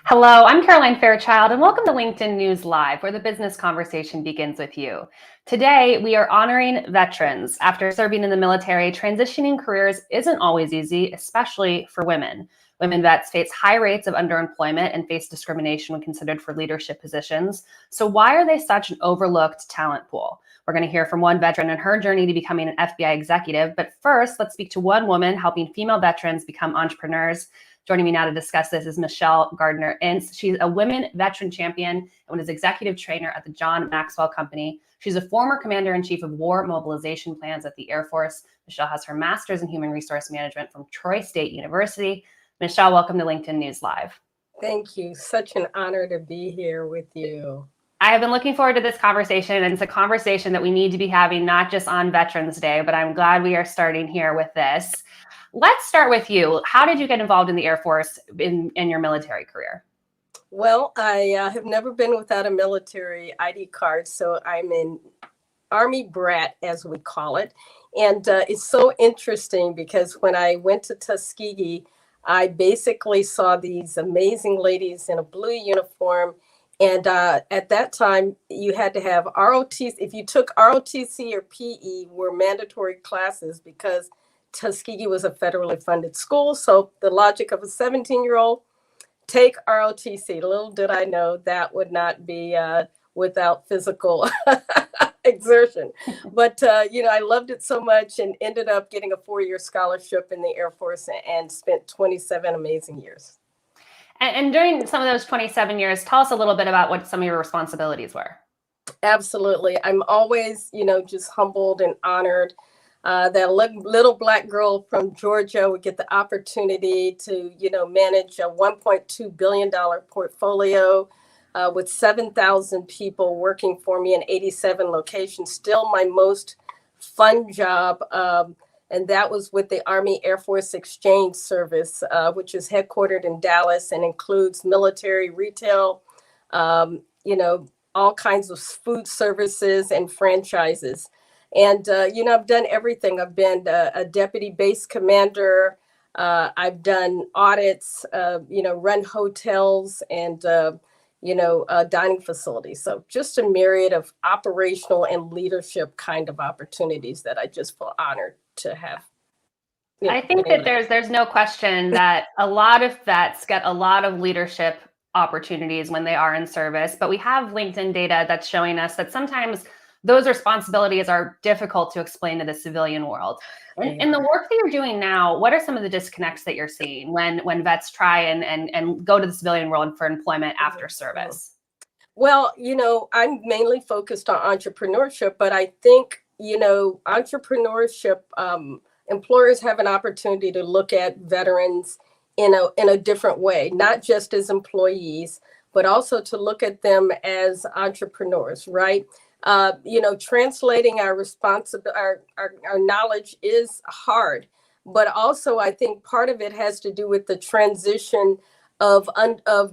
Hello, I'm Caroline Fairchild, and welcome to LinkedIn News Live, where the business conversation begins with you. Today, we are honoring veterans. After serving in the military, transitioning careers isn't always easy, especially for women. Women vets face high rates of underemployment and face discrimination when considered for leadership positions. So why are they such an overlooked talent pool? We're going to hear from one veteran and her journey to becoming an FBI executive. But first, let's speak to one woman helping female veterans become entrepreneurs. Joining me now to discuss this is Michelle Gardner-Ince. She's a women veteran champion and was executive trainer at the John Maxwell Company. She's a former commander-in-chief of war mobilization plans at the Air Force. Michelle has her master's in human resource management from Troy State University. Michelle, welcome to LinkedIn News Live. Thank you. Such an honor to be here with you. I have been looking forward to this conversation, and it's a conversation that we need to be having not just on Veterans Day, but I'm glad we are starting here with this. Let's start with you. How did you get involved in the Air Force in your military career? Well, I have never been without a military ID card, so I'm an Army brat, as we call it. And it's so interesting because when I went to Tuskegee, I basically saw these amazing ladies in a blue uniform. And at that time, you had to have ROTC. If you took ROTC or PE, were mandatory classes because Tuskegee was a federally funded school. So the logic of a 17-year-old, take ROTC. Little did I know that would not be without physical exertion. But, I loved it so much and ended up getting a 4-year scholarship in the Air Force and spent 27 amazing years. And during some of those 27 years, tell us a little bit about what some of your responsibilities were. Absolutely. I'm always, just humbled and honored that little Black girl from Georgia would get the opportunity to, manage a $1.2 billion portfolio with 7,000 people working for me in 87 locations. Still my most fun job. And that was with the Army Air Force Exchange Service, which is headquartered in Dallas and includes military, retail, all kinds of food services and franchises. And, I've done everything. I've been a deputy base commander. I've done audits, run hotels and, dining facilities. So just a myriad of operational and leadership kind of opportunities that I just feel honored to have. I think that there's no question that a lot of vets get a lot of leadership opportunities when they are in service, but we have LinkedIn data that's showing us that sometimes those responsibilities are difficult to explain to the civilian world. In the work that you're doing now, what are some of the disconnects that you're seeing when vets try and go to the civilian world for employment after service? Well, I'm mainly focused on entrepreneurship, but I think, entrepreneurship, employers have an opportunity to look at veterans in a different way, not just as employees, but also to look at them as entrepreneurs, right? Translating our knowledge is hard, but also I think part of it has to do with the transition of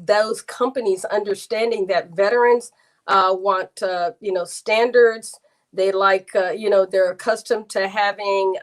those companies understanding that veterans want standards. They like they're accustomed to having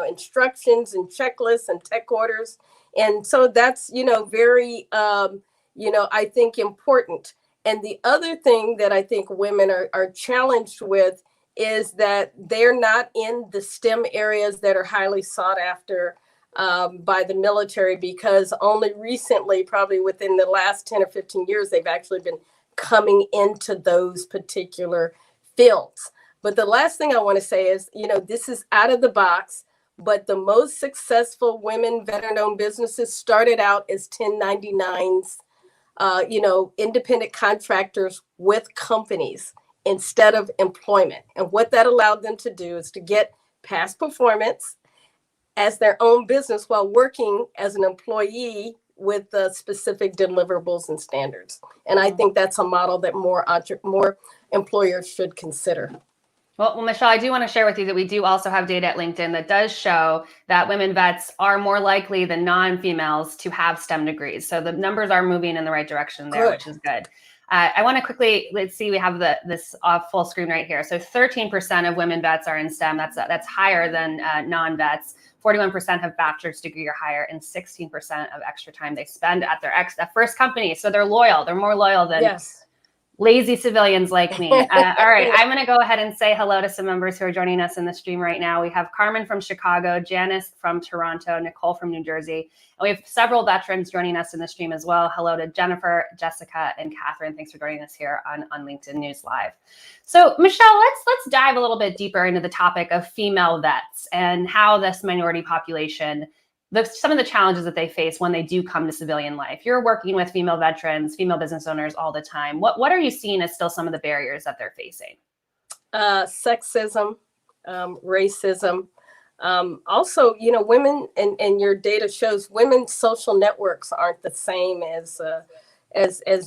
instructions and checklists and tech orders, and so that's very I think important. And the other thing that I think women are challenged with is that they're not in the STEM areas that are highly sought after by the military, because only recently, probably within the last 10 or 15 years, they've actually been coming into those particular fields. But the last thing I want to say is, this is out of the box, but the most successful women veteran-owned businesses started out as 1099s. Independent contractors with companies instead of employment. And what that allowed them to do is to get past performance as their own business while working as an employee with specific deliverables and standards. And I think that's a model that more employers should consider. Well, Michelle, I do want to share with you that we do also have data at LinkedIn that does show that women vets are more likely than non-females to have STEM degrees. So the numbers are moving in the right direction there, which is good. I want to quickly, let's see, we have this full screen right here. So 13% of women vets are in STEM. That's higher than non-vets. 41% have bachelor's degree or higher, and 16% of extra time they spend at their first company. So they're loyal. They're more loyal than lazy civilians like me. All right, I'm going to go ahead and say hello to some members who are joining us in the stream right now. We have Carmen from Chicago, Janice from Toronto, Nicole from New Jersey, and we have several veterans joining us in the stream as well. Hello to Jennifer, Jessica, and Catherine. Thanks for joining us here on LinkedIn News Live. So Michelle, let's dive a little bit deeper into the topic of female vets and how this minority population, some of the challenges that they face when they do come to civilian life. You're working with female veterans, female business owners all the time. What are you seeing as still some of the barriers that they're facing? Sexism, racism. Also, women, and your data shows women's social networks aren't the same as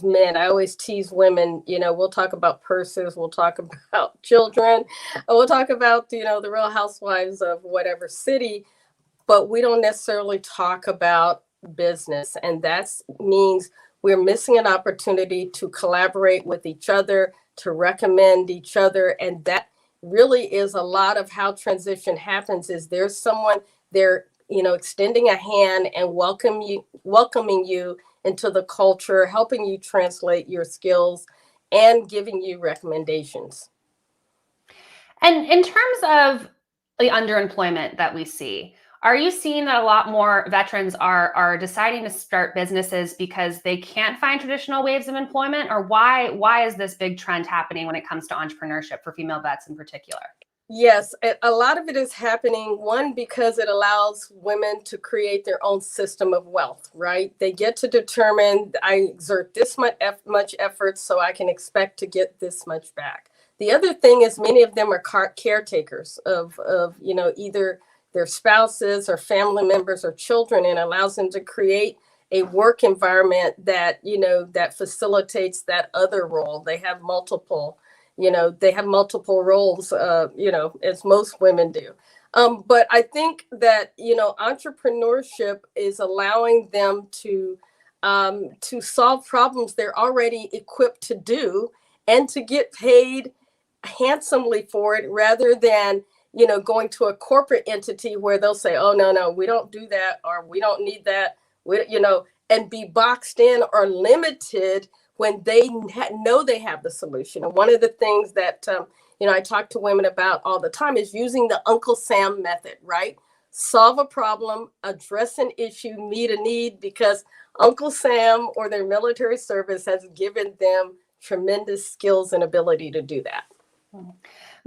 men. I always tease women, we'll talk about purses, we'll talk about children, we'll talk about, the Real Housewives of whatever city, but we don't necessarily talk about business. And that means we're missing an opportunity to collaborate with each other, to recommend each other. And that really is a lot of how transition happens. Is there's someone there, extending a hand and welcoming you into the culture, helping you translate your skills and giving you recommendations. And in terms of the underemployment that we see, are you seeing that a lot more veterans are deciding to start businesses because they can't find traditional ways of employment? Or why is this big trend happening when it comes to entrepreneurship for female vets in particular? Yes, a lot of it is happening, one, because it allows women to create their own system of wealth, right? They get to determine, I exert this much effort, so I can expect to get this much back. The other thing is many of them are caretakers of either their spouses or family members or children, and allows them to create a work environment that, that facilitates that other role. They have multiple roles, as most women do. But I think that, entrepreneurship is allowing them to solve problems they're already equipped to do and to get paid handsomely for it, rather than, going to a corporate entity where they'll say, oh, no, we don't do that, or we don't need that, and be boxed in or limited when they know they have the solution. And one of the things that, I talk to women about all the time is using the Uncle Sam method, right? Solve a problem, address an issue, meet a need, because Uncle Sam or their military service has given them tremendous skills and ability to do that.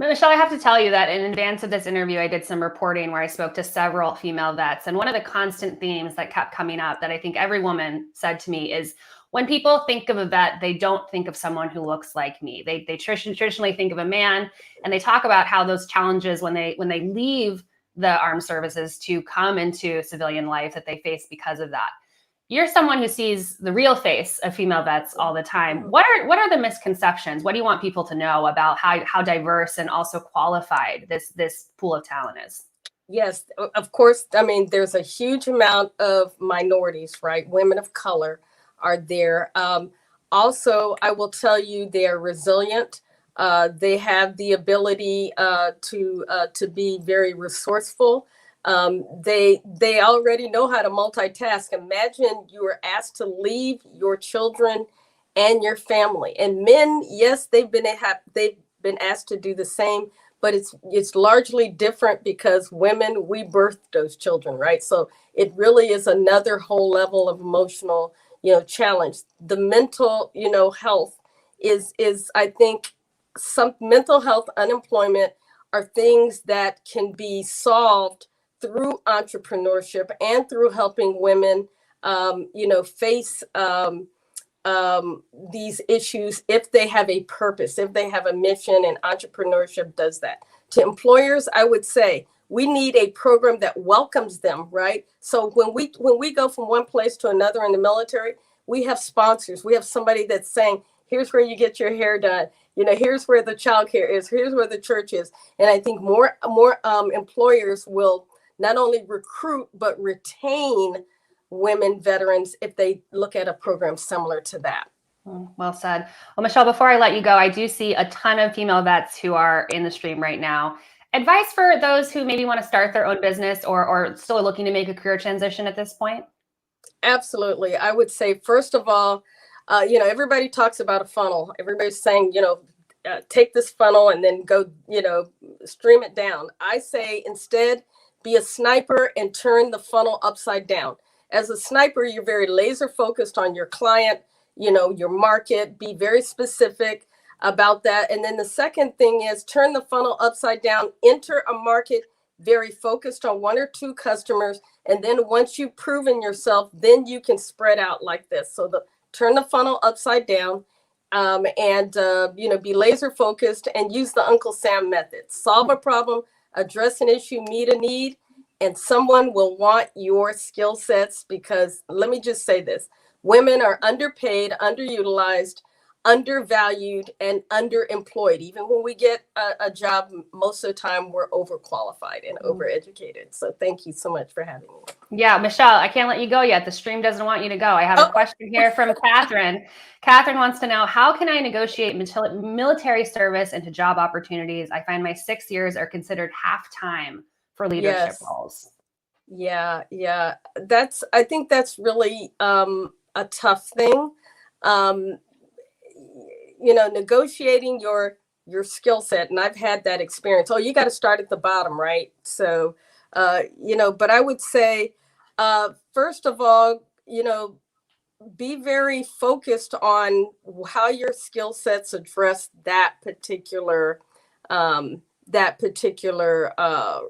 Michelle, I have to tell you that in advance of this interview, I did some reporting where I spoke to several female vets. And one of the constant themes that kept coming up that I think every woman said to me is, when people think of a vet, they don't think of someone who looks like me. They traditionally think of a man, and they talk about how those challenges when they leave the armed services to come into civilian life that they face because of that. You're someone who sees the real face of female vets all the time. What are the misconceptions? What do you want people to know about how diverse and also qualified this pool of talent is? Yes, of course. I mean, there's a huge amount of minorities, right? Women of color are there. Also, I will tell you, they are resilient. They have the ability to be very resourceful. They already know how to multitask. Imagine you were asked to leave your children and your family. And men, yes, they've been asked to do the same, but it's largely different because women, we birthed those children, right? So it really is another whole level of emotional, challenge. The mental, health is I think some mental health, unemployment are things that can be solved through entrepreneurship and through helping women, face these issues if they have a purpose, if they have a mission, and entrepreneurship does that. To employers, I would say we need a program that welcomes them, right? So when we go from one place to another in the military, we have sponsors. We have somebody that's saying, here's where you get your hair done. Here's where the childcare is. Here's where the church is. And I think more employers will not only recruit, but retain women veterans if they look at a program similar to that. Well said. Well, Michelle, before I let you go, I do see a ton of female vets who are in the stream right now. Advice for those who maybe want to start their own business or still looking to make a career transition at this point? Absolutely. I would say, first of all, everybody talks about a funnel. Everybody's saying, take this funnel and then go, stream it down. I say instead, be a sniper and turn the funnel upside down. As a sniper, you're very laser focused on your client, your market, be very specific about that. And then the second thing is turn the funnel upside down, enter a market very focused on one or two customers. And then once you've proven yourself, then you can spread out like this. So turn the funnel upside down, and be laser focused and use the Uncle Sam method. Solve a problem, address an issue, meet a need, and someone will want your skill sets, because let me just say this: women are underpaid, underutilized, undervalued, and underemployed. Even when we get a job, most of the time we're overqualified and overeducated. So thank you so much for having me. Yeah, Michelle, I can't let you go yet. The stream doesn't want you to go. I have a question here from Catherine. Catherine wants to know, how can I negotiate military service into job opportunities? I find my 6 years are considered half time for leadership roles. Yeah. I think that's really a tough thing. Negotiating your skill set. And I've had that experience. Oh, you got to start at the bottom, right? So, but I would say, first of all, be very focused on how your skill sets address that particular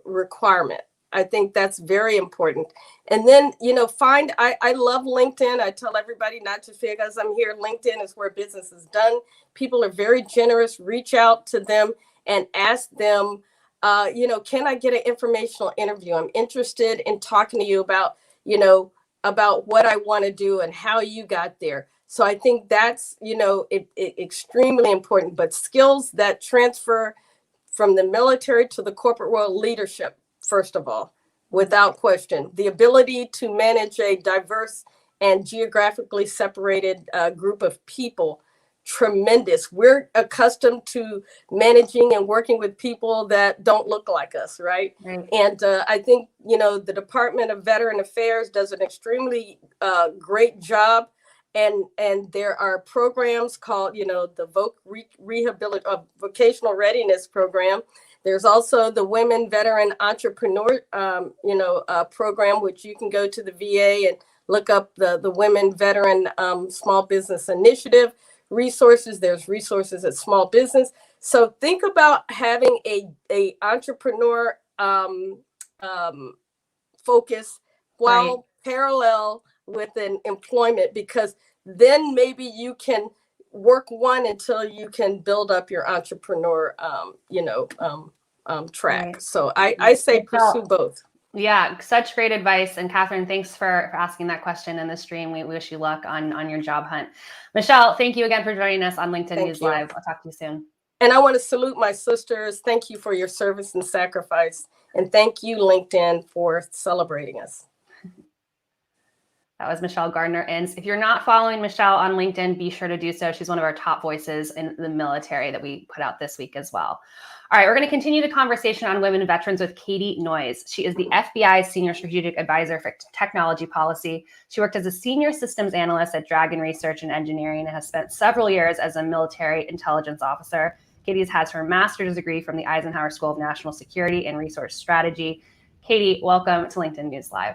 requirement. I think that's very important. And then, I love LinkedIn. I tell everybody, not just because I'm here, LinkedIn is where business is done. People are very generous. Reach out to them and ask them, can I get an informational interview? I'm interested in talking to you about what I want to do and how you got there. So I think that's, extremely important. But skills that transfer from the military to the corporate world: leadership, first of all, without question. The ability to manage a diverse and geographically separated group of people, tremendous. We're accustomed to managing and working with people that don't look like us, right? And I think, the Department of Veteran Affairs does an extremely great job. And there are programs called, the Vocational Readiness Program. There's also the Women Veteran Entrepreneur, program, which you can go to the VA and look up the Women Veteran Small Business Initiative resources. There's resources at small business. So think about having a entrepreneur focus while parallel with an employment, because then maybe you can work one until you can build up your entrepreneur track. So I say pursue both. Yeah, such great advice. And Catherine, thanks for asking that question in the stream. We wish you luck on your job hunt. Michelle, thank you again for joining us on LinkedIn News Live. I'll talk to you soon. And I want to salute my sisters. Thank you for your service and sacrifice. And thank you, LinkedIn, for celebrating us. That was Michelle Gardner-Inns. If you're not following Michelle on LinkedIn, be sure to do so. She's one of our top voices in the military that we put out this week as well. All right, we're going to continue the conversation on women veterans with Katie Noyes. She is the FBI Senior Strategic Advisor for Technology Policy. She worked as a senior systems analyst at Dragon Research and Engineering and has spent several years as a military intelligence officer. Katie has her master's degree from the Eisenhower School of National Security and Resource Strategy. Katie, welcome to LinkedIn News Live.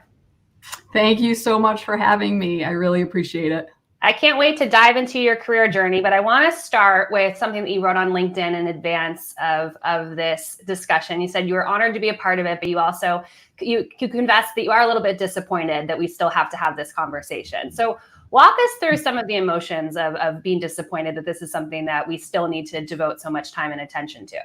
Thank you so much for having me. I really appreciate it. I can't wait to dive into your career journey, but I want to start with something that you wrote on LinkedIn in advance of this discussion. You said you were honored to be a part of it, but you confessed that you are a little bit disappointed that we still have to have this conversation. So walk us through some of the emotions of being disappointed that this is something that we still need to devote so much time and attention to.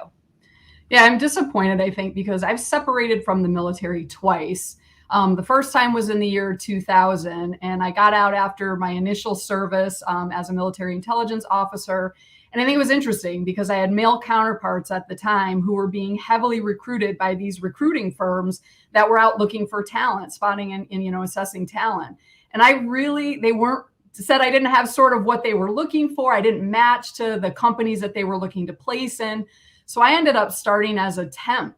Yeah, I'm disappointed, I think, because I've separated from the military twice. The first time was in the year 2000, and I got out after my initial service as a military intelligence officer. And I think it was interesting because I had male counterparts at the time who were being heavily recruited by these recruiting firms that were out looking for talent, spotting and assessing talent. And they weren't said I didn't have sort of what they were looking for. I didn't match to the companies that they were looking to place in. So I ended up starting as a temp.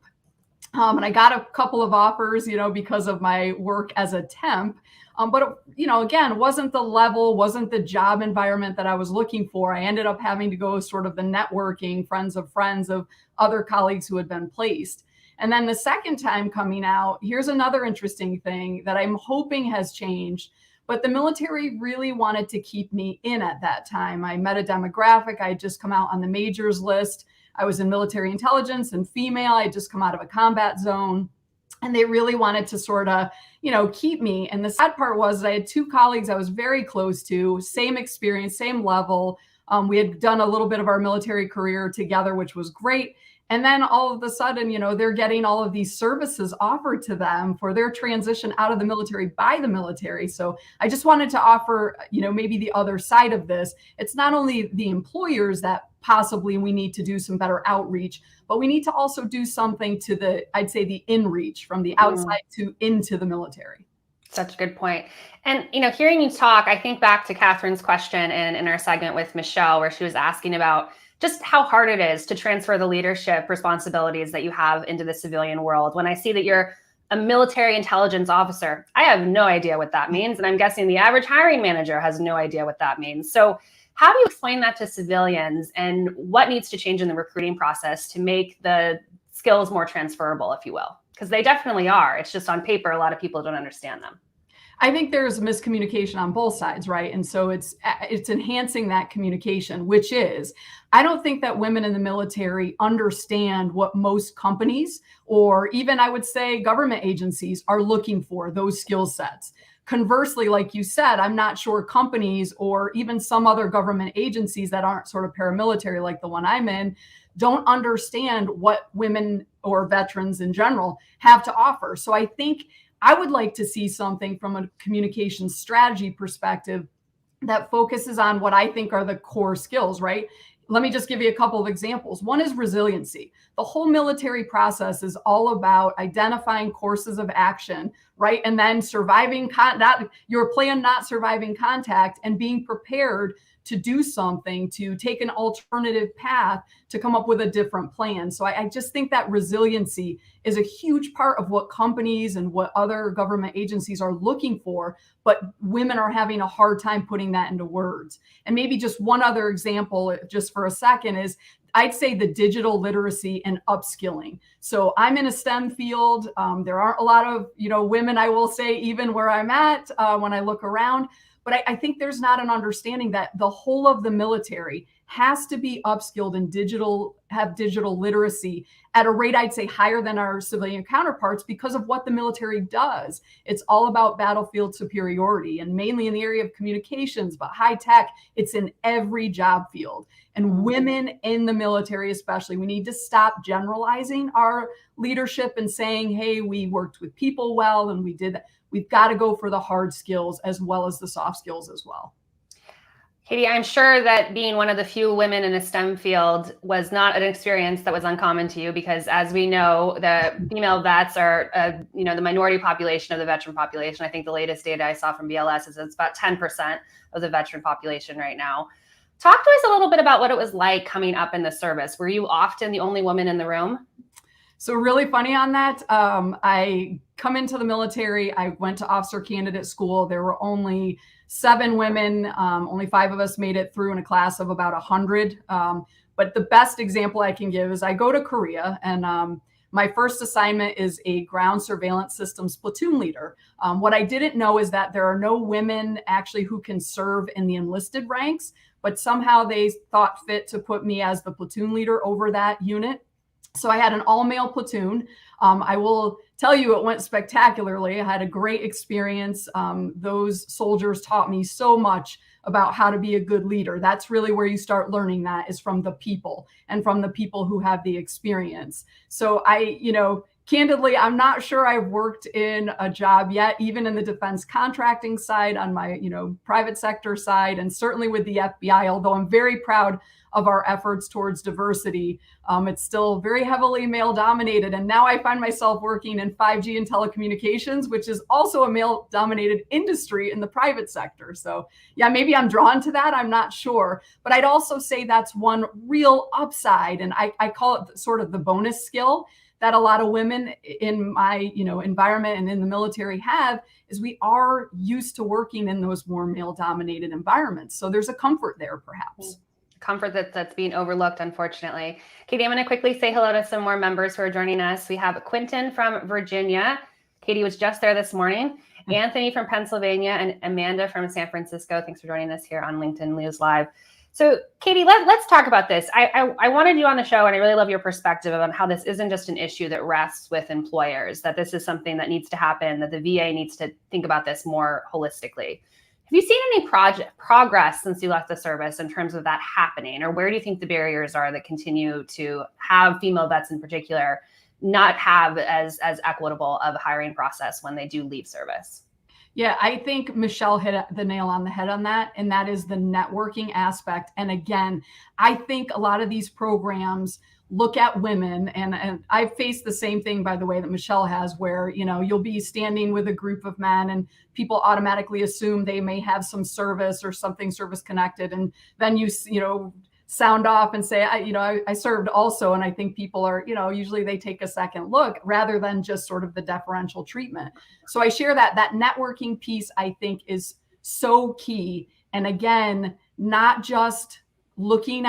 And I got a couple of offers, because of my work as a temp. But, again, wasn't the level, wasn't the job environment that I was looking for. I ended up having to go sort of the networking, friends of other colleagues who had been placed. And then the second time coming out, here's another interesting thing that I'm hoping has changed. But the military really wanted to keep me in at that time. I met a demographic. I had just come out on the majors list. I was in military intelligence and female. I had just come out of a combat zone. And they really wanted to sort of, keep me. And the sad part was I had two colleagues I was very close to, same experience, same level. We had done a little bit of our military career together, which was great. And then all of a sudden, they're getting all of these services offered to them for their transition out of the military by the military. So I just wanted to offer, maybe the other side of this. It's not only the employers that possibly we need to do some better outreach, but we need to also do something to I'd say the in-reach from the outside to into the military. Such a good point. And, hearing you talk, I think back to Catherine's question in our segment with Michelle, where she was asking about just how hard it is to transfer the leadership responsibilities that you have into the civilian world. When I see that you're a military intelligence officer, I have no idea what that means. And I'm guessing the average hiring manager has no idea what that means. So how do you explain that to civilians, and what needs to change in the recruiting process to make the skills more transferable, if you will? Because they definitely are. It's just on paper, a lot of people don't understand them. I think there's miscommunication on both sides, right? And so it's enhancing that communication, which is, I don't think that women in the military understand what most companies, or even I would say government agencies, are looking for, those skill sets. Conversely, like you said, I'm not sure companies or even some other government agencies that aren't sort of paramilitary like the one I'm in don't understand what women or veterans in general have to offer. So I think I would like to see something from a communication strategy perspective that focuses on what I think are the core skills, right? Let me just give you a couple of examples. One is resiliency. The whole military process is all about identifying courses of action, right? And then surviving, your plan not surviving contact, and being prepared to do something, to take an alternative path, to come up with a different plan. So I just think that resiliency is a huge part of what companies and what other government agencies are looking for, but women are having a hard time putting that into words. And maybe just one other example, just for a second, is I'd say the digital literacy and upskilling. So I'm in a STEM field. There aren't a lot of, women, I will say, even where I'm at when I look around. But I think there's not an understanding that the whole of the military has to be upskilled in have digital literacy at a rate, I'd say, higher than our civilian counterparts because of what the military does. It's all about battlefield superiority, and mainly in the area of communications, but high tech, it's in every job field. And women in the military, especially, we need to stop generalizing our leadership and saying, hey, we worked with people well and we did that. We've got to go for the hard skills as well as the soft skills as well. Katie, I'm sure that being one of the few women in a STEM field was not an experience that was uncommon to you, because as we know, the female vets are, the minority population of the veteran population. I think the latest data I saw from BLS is it's about 10% of the veteran population right now. Talk to us a little bit about what it was like coming up in the service. Were you often the only woman in the room? So really funny on that. I come into the military. I went to officer candidate school. There were only 7 women. Only 5 of us made it through in a class of about 100. But the best example I can give is I go to Korea, and my first assignment is a ground surveillance systems platoon leader. What I didn't know is that there are no women actually who can serve in the enlisted ranks, but somehow they thought fit to put me as the platoon leader over that unit. So I had an all-male platoon. I will tell you, it went spectacularly. I had a great experience. Those soldiers taught me so much about how to be a good leader. That's really where you start learning that, is from the people and from the people who have the experience. So Candidly, I'm not sure I've worked in a job yet, even in the defense contracting side on my, private sector side, and certainly with the FBI, although I'm very proud of our efforts towards diversity. It's still very heavily male dominated. And now I find myself working in 5G and telecommunications, which is also a male dominated industry in the private sector. So yeah, maybe I'm drawn to that. I'm not sure. But I'd also say that's one real upside. And I call it sort of the bonus skill that a lot of women in my environment and in the military have, is we are used to working in those more male dominated environments. So there's a comfort there, perhaps. Comfort that's being overlooked, unfortunately. Katie, I'm going to quickly say hello to some more members who are joining us. We have Quentin from Virginia. Katie was just there this morning. Anthony from Pennsylvania and Amanda from San Francisco. Thanks for joining us here on LinkedIn News Live. So Katie, let's talk about this. I wanted you on the show, and I really love your perspective on how this isn't just an issue that rests with employers, that this is something that needs to happen, that the VA needs to think about this more holistically. Have you seen any progress since you left the service in terms of that happening? Or where do you think the barriers are that continue to have female vets in particular not have as equitable of a hiring process when they do leave service? Yeah, I think Michelle hit the nail on the head on that, and that is the networking aspect. And again, I think a lot of these programs look at women, and I've faced the same thing, by the way, that Michelle has, where, you'll be standing with a group of men and people automatically assume they may have some service or something service connected. And then you sound off and say, I served also. And I think people are, usually they take a second look rather than just sort of the deferential treatment. So I share that networking piece, I think, is so key. And again, not just looking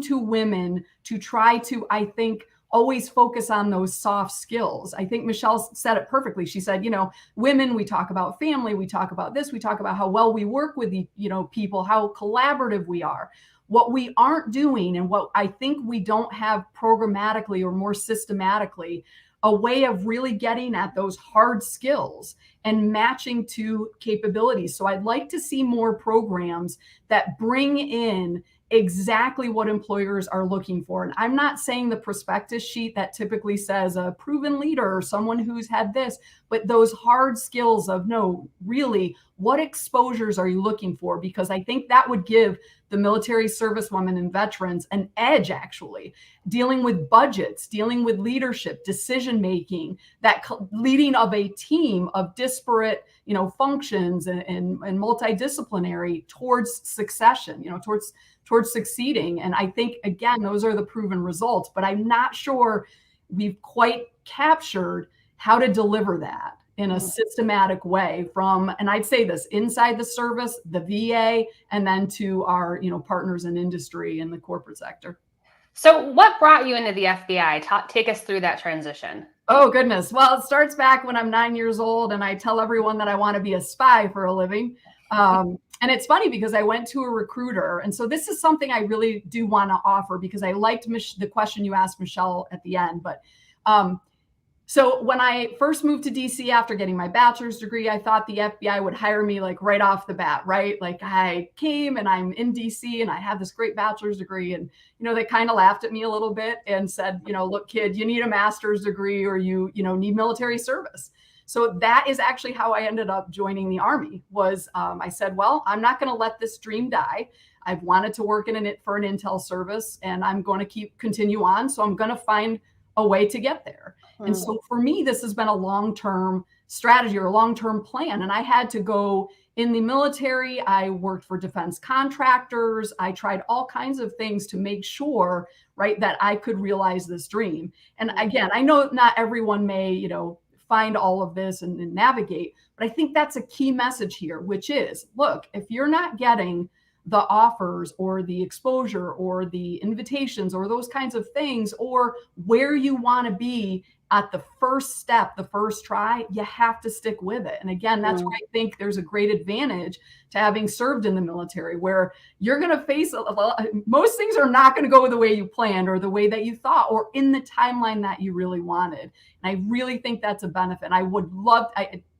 to women to try to, I think, always focus on those soft skills. I think Michelle said it perfectly. She said, women, we talk about family, we talk about this, we talk about how well we work with the, people, how collaborative we are. What we aren't doing, and what I think we don't have programmatically or more systematically, a way of really getting at those hard skills and matching to capabilities. So I'd like to see more programs that bring in exactly what employers are looking for. And I'm not saying the prospectus sheet that typically says a proven leader or someone who's had this, but those hard skills of, no, really, what exposures are you looking for? Because I think that would give the military servicewomen and veterans an edge, actually, dealing with budgets, dealing with leadership, decision-making, that leading of a team of disparate, functions and multidisciplinary towards succession, towards succeeding. And I think, again, those are the proven results, but I'm not sure we've quite captured how to deliver that in a systematic way and I'd say this, inside the service, the VA, and then to our, partners in industry and the corporate sector. So what brought you into the FBI? Take us through that transition. Oh, goodness. Well, it starts back when I'm 9 years old and I tell everyone that I want to be a spy for a living. And it's funny because I went to a recruiter. And so this is something I really do want to offer, because I liked the question you asked Michelle at the end. But so when I first moved to DC after getting my bachelor's degree, I thought the FBI would hire me like right off the bat, right? Like I came and I'm in DC and I have this great bachelor's degree. And, they kind of laughed at me a little bit and said, look, kid, you need a master's degree or you need military service. So that is actually how I ended up joining the Army. I said, well, I'm not going to let this dream die. I've wanted to work for an intel service, and I'm going to continue on. So I'm going to find a way to get there. And so for me, this has been a long-term strategy or a long-term plan. And I had to go in the military. I worked for defense contractors. I tried all kinds of things to make sure, right, that I could realize this dream. And again, I know not everyone may, find all of this and navigate, but I think that's a key message here, which is, look, if you're not getting the offers or the exposure or the invitations or those kinds of things, or where you want to be at the first step, the first try, you have to stick with it. And again, that's where I think there's a great advantage to having served in the military, where you're going to face most things are not going to go the way you planned or the way that you thought or in the timeline that you really wanted. And I really think that's a benefit. I would love,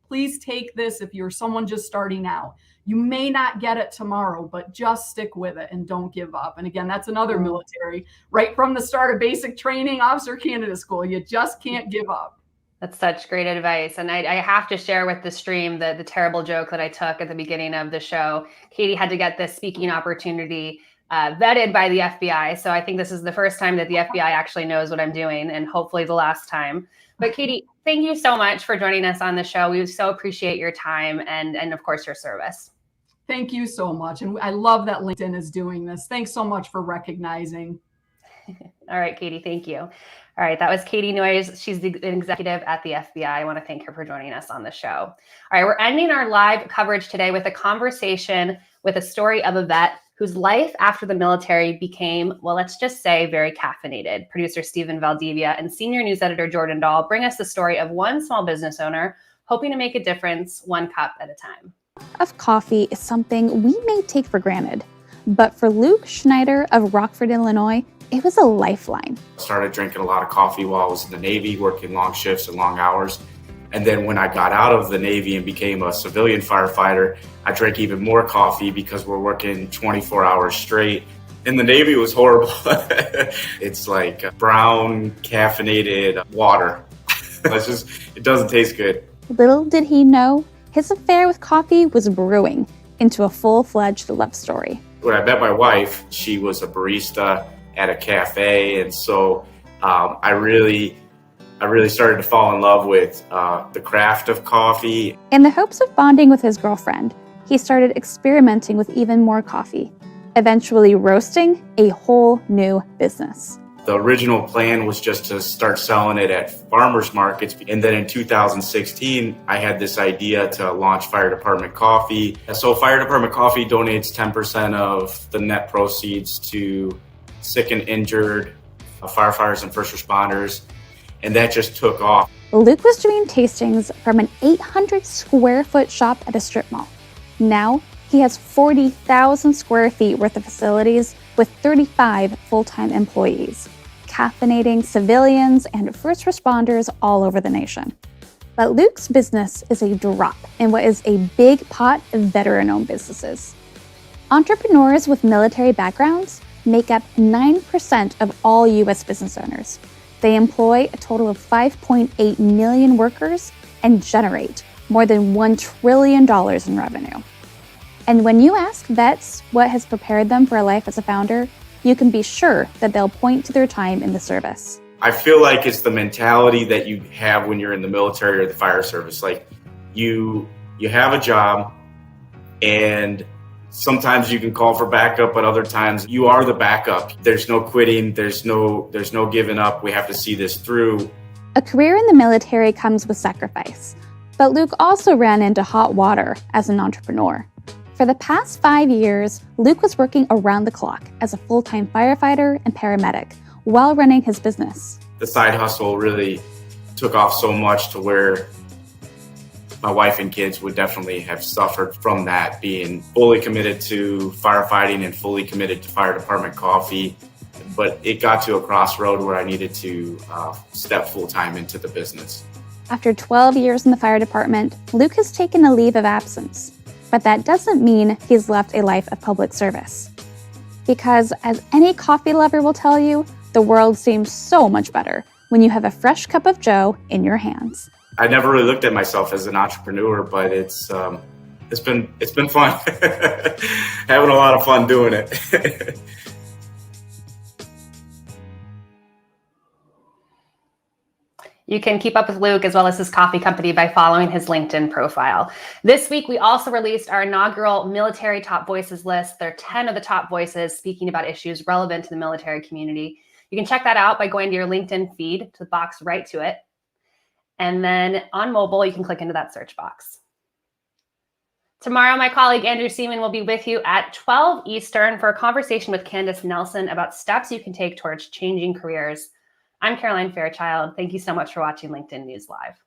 please take this if you're someone just starting out. You may not get it tomorrow, but just stick with it and don't give up. And again, that's another military, right from the start of basic training, officer candidate school. You just can't give up. That's such great advice. And I have to share with the stream the terrible joke that I took at the beginning of the show. Katie had to get this speaking opportunity vetted by the FBI. So I think this is the first time that the FBI actually knows what I'm doing, and hopefully the last time. But Katie, thank you so much for joining us on the show. We so appreciate your time and of course, your service. Thank you so much. And I love that LinkedIn is doing this. Thanks so much for recognizing. All right, Katie, thank you. All right, that was Katie Noyes. She's the executive at the FBI. I want to thank her for joining us on the show. All right, we're ending our live coverage today with a conversation with a story of a vet whose life after the military became, well, let's just say, very caffeinated. Producer Stephen Valdivia and senior news editor Jordan Dahl bring us the story of one small business owner hoping to make a difference one cup at a time. Of coffee is something we may take for granted, but for Luke Schneider of Rockford, Illinois, it was a lifeline. I started drinking a lot of coffee while I was in the Navy, working long shifts and long hours. And then when I got out of the Navy and became a civilian firefighter, I drank even more coffee because we're working 24 hours straight. And the Navy was horrible. It's like brown, caffeinated water. It doesn't taste good. Little did he know, his affair with coffee was brewing into a full-fledged love story. When I met my wife, she was a barista at a cafe. And so I really started to fall in love with the craft of coffee. In the hopes of bonding with his girlfriend, he started experimenting with even more coffee, eventually roasting a whole new business. The original plan was just to start selling it at farmers markets. And then in 2016, I had this idea to launch Fire Department Coffee. So Fire Department Coffee donates 10% of the net proceeds to sick and injured firefighters and first responders. And that just took off. Luke was doing tastings from an 800 square foot shop at a strip mall. Now he has 40,000 square feet worth of facilities with 35 full-time employees, caffeinating civilians and first responders all over the nation. But Luke's business is a drop in what is a big pot of veteran-owned businesses. Entrepreneurs with military backgrounds make up 9% of all U.S. business owners. They employ a total of 5.8 million workers and generate more than $1 trillion in revenue. And when you ask vets what has prepared them for a life as a founder, you can be sure that they'll point to their time in the service. I feel like it's the mentality that you have when you're in the military or the fire service. Like you have a job, and sometimes you can call for backup, but other times you are the backup. There's no quitting. There's no giving up. We have to see this through. A career in the military comes with sacrifice, but Luke also ran into hot water as an entrepreneur. For the past 5 years, Luke was working around the clock as a full-time firefighter and paramedic while running his business. The side hustle really took off so much to where my wife and kids would definitely have suffered from that, being fully committed to firefighting and fully committed to Fire Department Coffee. But it got to a crossroad where I needed to step full-time into the business. After 12 years in the fire department, Luke has taken a leave of absence. But that doesn't mean he's left a life of public service. Because as any coffee lover will tell you, the world seems so much better when you have a fresh cup of joe in your hands. I never really looked at myself as an entrepreneur, but it's been fun. Having a lot of fun doing it. You can keep up with Luke as well as his coffee company by following his LinkedIn profile. This week, we also released our inaugural Military Top Voices list. There are 10 of the top voices speaking about issues relevant to the military community. You can check that out by going to your LinkedIn feed, to the box right to it. And then on mobile, you can click into that search box. Tomorrow, my colleague Andrew Seaman will be with you at 12 Eastern for a conversation with Candace Nelson about steps you can take towards changing careers. I'm Caroline Fairchild. Thank you so much for watching LinkedIn News Live.